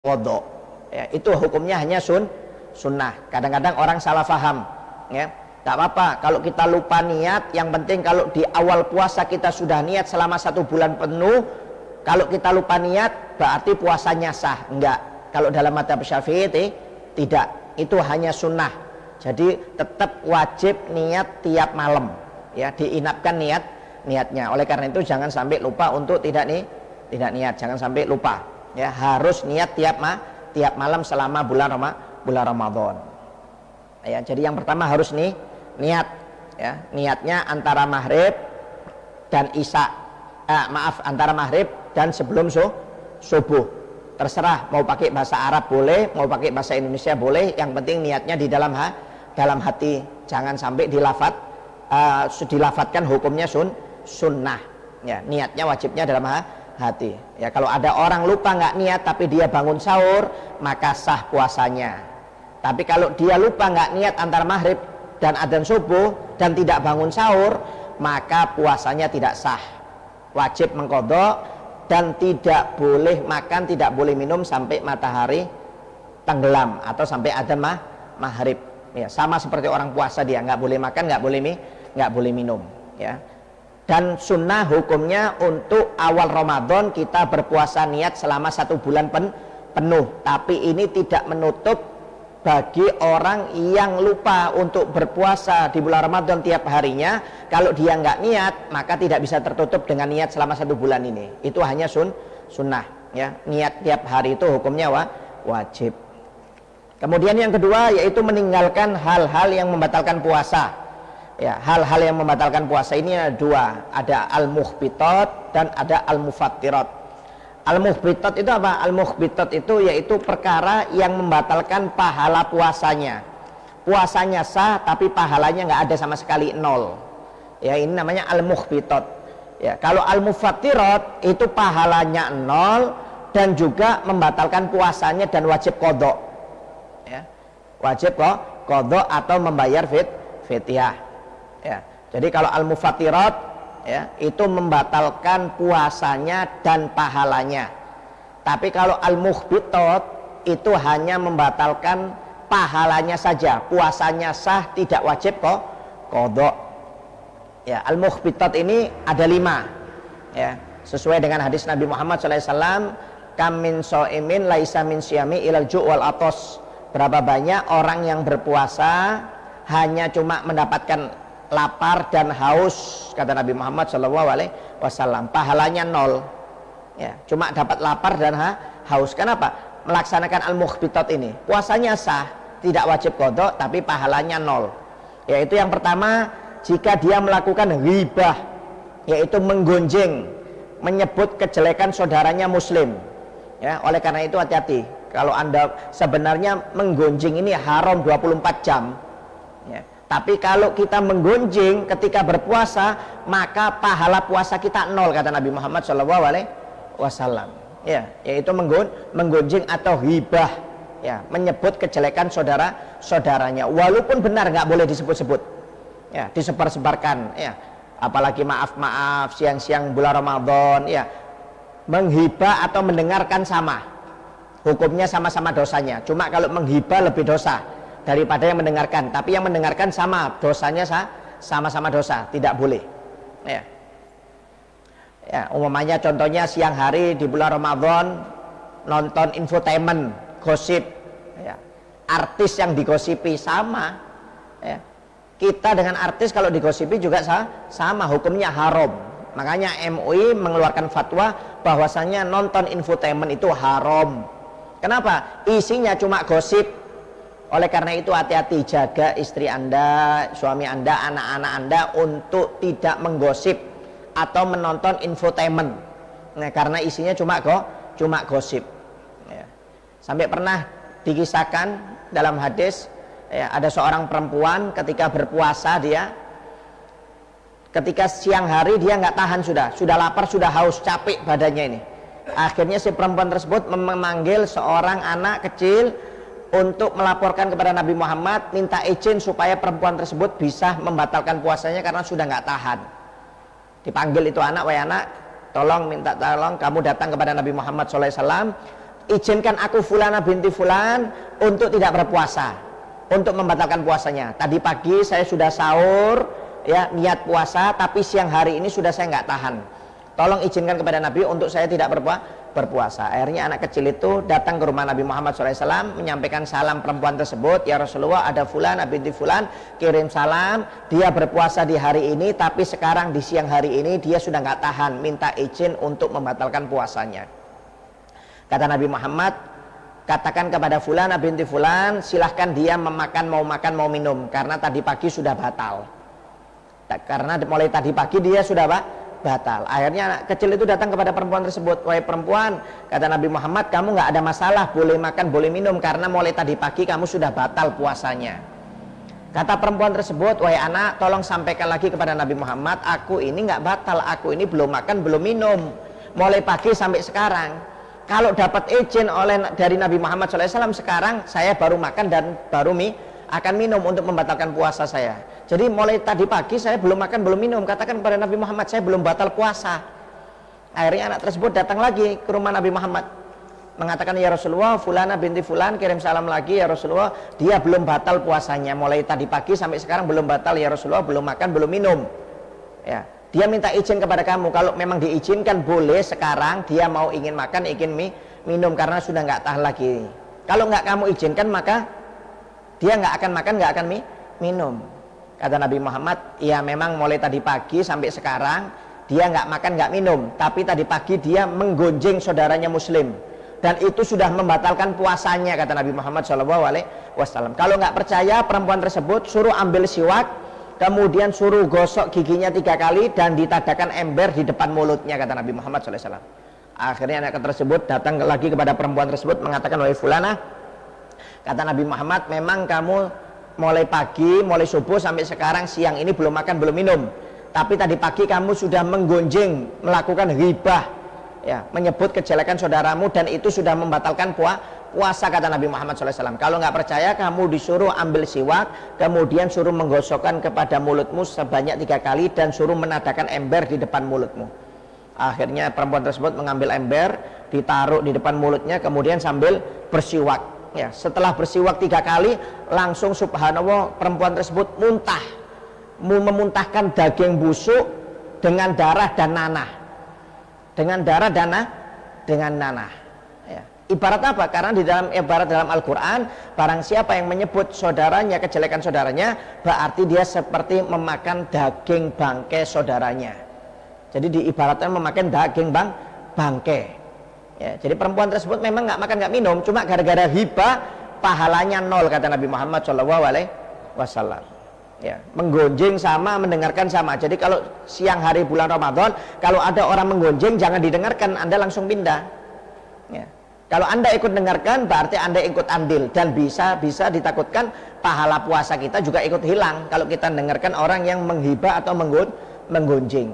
qadha. Ya, itu hukumnya hanya sunnah. Kadang-kadang orang salah paham, ya. Tak apa-apa kalau kita lupa niat, yang penting kalau di awal puasa kita sudah niat selama 1 bulan penuh, kalau kita lupa niat berarti puasanya sah. Enggak. Kalau dalam mazhab Syafi'i tidak, itu hanya sunnah. Jadi tetap wajib niat tiap malam, ya, diinapkan niatnya. Oleh karena itu jangan sampai lupa untuk tidak niat, jangan sampai lupa, ya, harus niat tiap malam selama bulan Ramadan. Ya, jadi yang pertama harus niat, ya, niatnya antara maghrib dan isya, antara maghrib dan sebelum subuh. Terserah mau pakai bahasa Arab boleh, mau pakai bahasa Indonesia boleh, yang penting niatnya di dalam hati, jangan sampai dilafatkan hukumnya sunnah. Ya, niatnya wajibnya dalam hati. Ya, kalau ada orang lupa nggak niat tapi dia bangun sahur, maka sah puasanya. Tapi kalau dia lupa nggak niat antara maghrib dan adzan subuh dan tidak bangun sahur, maka puasanya tidak sah. Wajib mengqadha dan tidak boleh makan, tidak boleh minum sampai matahari tenggelam atau sampai adzan maghrib. Ya, sama seperti orang puasa, dia nggak boleh makan, nggak boleh minum. Ya. Dan sunnah hukumnya untuk awal Ramadan kita berpuasa niat selama 1 bulan penuh. Tapi ini tidak menutup bagi orang yang lupa untuk berpuasa di bulan Ramadan tiap harinya. Kalau dia nggak niat, maka tidak bisa tertutup dengan niat selama 1 bulan ini. Itu hanya sunnah. Ya. Niat tiap hari itu hukumnya wajib. Kemudian yang kedua yaitu meninggalkan hal-hal yang membatalkan puasa. Ya, hal-hal yang membatalkan puasa ini ada 2, ada al-mukhbitat dan ada al-mufattirat. Al-mukhbitat itu apa? Al-mukhbitat itu yaitu perkara yang membatalkan pahala puasanya. Puasanya sah tapi pahalanya nggak ada sama sekali, 0. Ya, ini namanya al-mukhbitat. Ya, kalau al-mufattirat itu pahalanya 0 dan juga membatalkan puasanya dan wajib qadha. Ya, wajib qadha atau membayar fidyah. Ya, jadi kalau al-mufattirat, ya, itu membatalkan puasanya dan pahalanya. Tapi kalau al-mukhbitat itu hanya membatalkan pahalanya saja, puasanya sah, tidak wajib qadha. Ya, al-mukhbitat ini ada 5. Ya, sesuai dengan hadis Nabi Muhammad SAW, kam min shaimin laisa min syiyami ilal ju' wal atos. Berapa banyak orang yang berpuasa hanya cuma mendapatkan lapar dan haus, kata Nabi Muhammad SAW, pahalanya 0. Ya, cuma dapat lapar dan haus. Kenapa? Melaksanakan al-mukhbitat ini, puasanya sah, tidak wajib qadha, tapi pahalanya 0. Yaitu yang pertama, jika dia melakukan ghibah, yaitu menggonjeng, menyebut kejelekan saudaranya muslim. Ya, oleh karena itu hati-hati. Kalau Anda sebenarnya menggonjeng ini haram 24 jam. Ya. Tapi kalau kita menggonjeng ketika berpuasa, maka pahala puasa kita 0, kata Nabi Muhammad SAW. Ya, yaitu menggonjeng atau hibah, ya, menyebut kejelekan saudaranya, walaupun benar nggak boleh disebut-sebut, ya, disebar-sebarkan, ya, apalagi maaf siang-siang bulan Ramadan, ya, menghibah atau mendengarkan sama, hukumnya sama-sama dosanya. Cuma kalau menghibah lebih dosa daripada yang mendengarkan, tapi yang mendengarkan sama dosanya, sama-sama dosa, tidak boleh. Ya. Ya, umumnya contohnya siang hari di bulan Ramadan nonton infotainment, gosip, ya, artis yang digosipi sama. Ya. Kita dengan artis kalau digosipi juga sama, hukumnya haram. Makanya MUI mengeluarkan fatwa bahwasanya nonton infotainment itu haram. Kenapa? Isinya cuma gosip. Oleh karena itu hati-hati, jaga istri Anda, suami Anda, anak-anak Anda untuk tidak menggosip atau menonton infotainment. Nah, karena isinya cuma gosip. Ya. Sampai pernah dikisahkan dalam hadis, ya, ada seorang perempuan ketika berpuasa, dia ketika siang hari dia nggak tahan, sudah lapar, sudah haus, capek badannya ini. Akhirnya si perempuan tersebut memanggil seorang anak kecil untuk melaporkan kepada Nabi Muhammad, minta izin supaya perempuan tersebut bisa membatalkan puasanya karena sudah nggak tahan. Dipanggil itu anak, wahai anak, minta tolong kamu datang kepada Nabi Muhammad SAW, izinkan aku fulana binti fulan untuk tidak berpuasa, untuk membatalkan puasanya. Tadi pagi saya sudah sahur, ya, niat puasa, tapi siang hari ini sudah saya nggak tahan. Tolong izinkan kepada Nabi untuk saya tidak berpuasa. Akhirnya anak kecil itu datang ke rumah Nabi Muhammad SAW, menyampaikan salam perempuan tersebut. Ya Rasulullah, ada fulan binti fulan kirim salam, dia berpuasa di hari ini, tapi sekarang di siang hari ini dia sudah nggak tahan, minta izin untuk membatalkan puasanya. Kata Nabi Muhammad, katakan kepada fulan binti fulan, silahkan dia mau makan mau minum, karena tadi pagi sudah batal. Karena mulai tadi pagi dia sudah batal. Akhirnya anak kecil itu datang kepada perempuan tersebut. Wahai perempuan, kata Nabi Muhammad, kamu nggak ada masalah, boleh makan boleh minum, karena mulai tadi pagi kamu sudah batal puasanya. Kata perempuan tersebut, wahai anak, tolong sampaikan lagi kepada Nabi Muhammad, aku ini nggak batal, aku ini belum makan belum minum mulai pagi sampai sekarang. Kalau dapat izin dari Nabi Muhammad SAW, sekarang saya baru makan dan baru akan minum untuk membatalkan puasa saya. Jadi mulai tadi pagi saya belum makan belum minum, katakan kepada Nabi Muhammad saya belum batal puasa. Akhirnya anak tersebut datang lagi ke rumah Nabi Muhammad, mengatakan, ya Rasulullah, fulana binti fulan kirim salam lagi, ya Rasulullah, dia belum batal puasanya, mulai tadi pagi sampai sekarang belum batal, ya Rasulullah, belum makan belum minum, ya. Dia minta izin kepada kamu, kalau memang diizinkan boleh sekarang dia mau ingin makan ingin minum, karena sudah nggak tahan lagi. Kalau nggak kamu izinkan maka dia nggak akan makan nggak akan minum. Kata Nabi Muhammad, ya memang mulai tadi pagi sampai sekarang dia nggak makan nggak minum, tapi tadi pagi dia menggonjeng saudaranya muslim dan itu sudah membatalkan puasanya, kata Nabi Muhammad SAW. Kalau nggak percaya, perempuan tersebut suruh ambil siwak, kemudian suruh gosok giginya 3 kali dan ditadakan ember di depan mulutnya, kata Nabi Muhammad SAW. Akhirnya anak tersebut datang lagi kepada perempuan tersebut, mengatakan, wahai fulanah, kata Nabi Muhammad, memang kamu mulai pagi, mulai subuh sampai sekarang siang ini belum makan belum minum, tapi tadi pagi kamu sudah menggonjeng, melakukan ghibah, ya, menyebut kejelekan saudaramu, dan itu sudah membatalkan puasa, kata Nabi Muhammad SAW. Kalau nggak percaya, kamu disuruh ambil siwak, kemudian suruh menggosokkan kepada mulutmu sebanyak 3 kali dan suruh menadakan ember di depan mulutmu. Akhirnya perempuan tersebut mengambil ember, ditaruh di depan mulutnya, kemudian sambil bersiwak, ya. Setelah bersiwak 3 kali, langsung subhanallah perempuan tersebut memuntahkan daging busuk dengan darah dan nanah, dengan nanah. Ibarat apa? Karena di dalam ibarat dalam Al-Quran, barang siapa yang menyebut saudaranya, kejelekan saudaranya, berarti dia seperti memakan daging bangkai saudaranya. Jadi diibaratkan memakan daging bangkai, ya. Jadi perempuan tersebut memang nggak makan nggak minum, cuma gara-gara hibah pahalanya 0, kata Nabi Muhammad SAW. Ya, menggonjeng sama, mendengarkan sama. Jadi kalau siang hari bulan Ramadan, kalau ada orang menggonjeng, jangan didengarkan, Anda langsung pindah, ya. Kalau Anda ikut dengarkan, berarti Anda ikut andil, dan bisa ditakutkan pahala puasa kita juga ikut hilang kalau kita dengarkan orang yang menghibah atau menggonjeng.